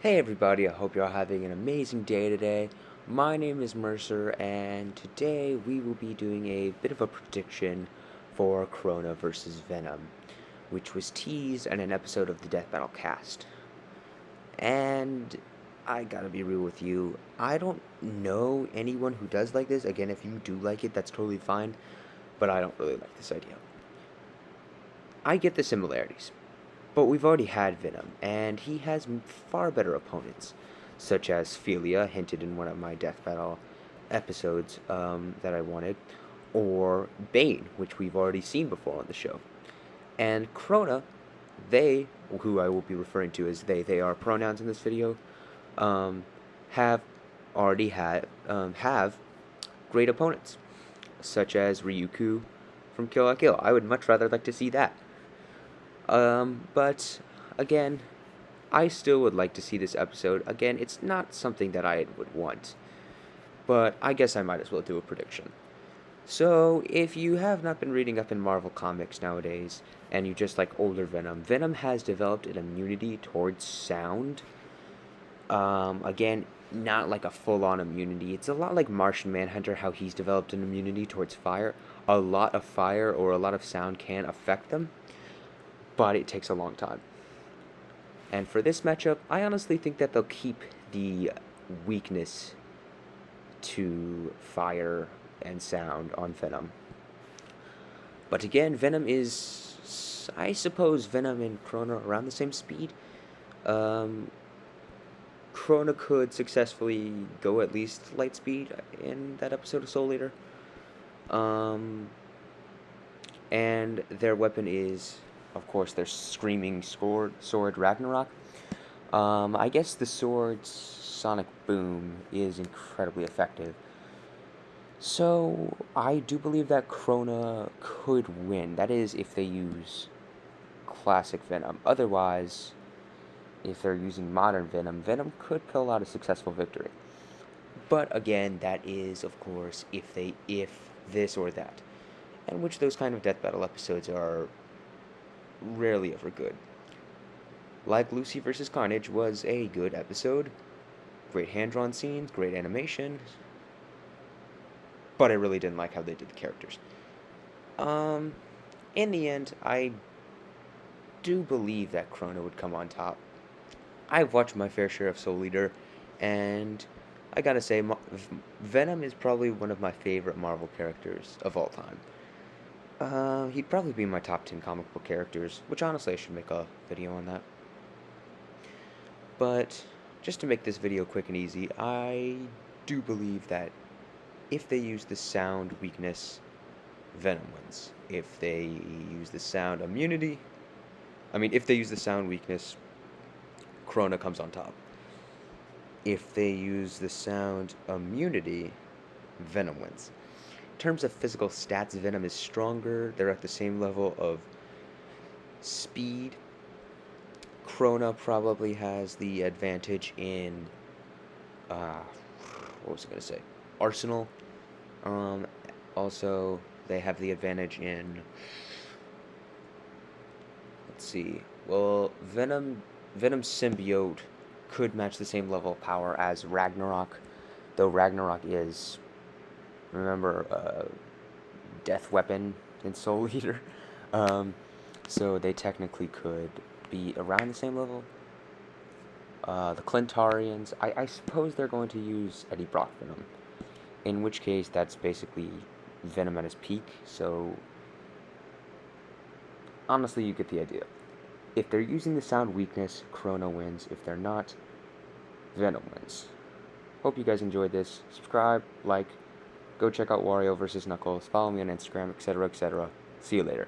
Hey everybody, I hope you're all having an amazing day today. My name is Mercer, and today we will be doing a bit of a prediction for Crona versus Venom, which was teased in an episode of the Death Battle cast. And I gotta be real with you, I don't know anyone who does like this. Again, if you do like it, that's totally fine, but I don't really like this idea. I get the similarities. But we've already had Venom, and he has far better opponents, such as Philia, hinted in one of my Death Battle episodes that I wanted, or Bane, which we've already seen before on the show. And Crona, they, who I will be referring to as they are pronouns in this video, um, have already have great opponents, such as Ryuku from Kill la Kill. I would much rather like to see that. But again, I still would like to see this episode. Again, it's not something that I would want, but I guess I might as well do a prediction. So, if you have not been reading up in Marvel Comics nowadays, and you just like older Venom, Venom has developed an immunity towards sound. Again, not like a full on immunity. It's a lot like Martian Manhunter, how he's developed an immunity towards fire. A lot of fire or a lot of sound can affect them, but it takes a long time. And for this matchup, I honestly think that they'll keep the weakness to fire and sound on Venom. But again, Venom is, I suppose, Venom and Crona are around the same speed. Um, Crona could successfully go at least light speed in that episode of Soul Eater. Um, and their weapon is, of course, their screaming sword Ragnarok. I guess the sword's sonic boom is incredibly effective. So, I do believe that Crona could win. That is, if they use classic Venom. Otherwise, if they're using modern Venom, Venom could pull out a successful victory. But again, that is, of course, if this or that. And which those kind of death battle episodes are rarely ever good. Like Lucy vs. Carnage was a good episode. Great hand-drawn scenes, great animation. But I really didn't like how they did the characters. Um, in the end, I do believe that Crona would come on top. I've watched my fair share of Soul Eater, and I gotta say, Venom is probably one of my favorite Marvel characters of all time. He'd probably be my top 10 comic book characters, which honestly I should make a video on that. But just to make this video quick and easy, I do believe that if they use the sound weakness, Venom wins. If they use the sound immunity, if they use the sound weakness, Crona comes on top. If they use the sound immunity, Venom wins. In terms of physical stats, Venom is stronger. They're at the same level of speed. Crona probably has the advantage in, what was I going to say? Arsenal. Also, they have the advantage in, let's see, well, Venom's symbiote could match the same level of power as Ragnarok, though Ragnarok is, remember, death weapon in Soul Eater. So they technically could be around the same level. The Clintarians, I suppose they're going to use Eddie Brock Venom, in which case that's basically Venom at his peak, so honestly you get the idea. If they're using the sound weakness, Crona wins. If they're not, Venom wins. Hope you guys enjoyed this. Subscribe, like, go check out Wario vs. Knuckles, follow me on Instagram, etc., etc. See you later.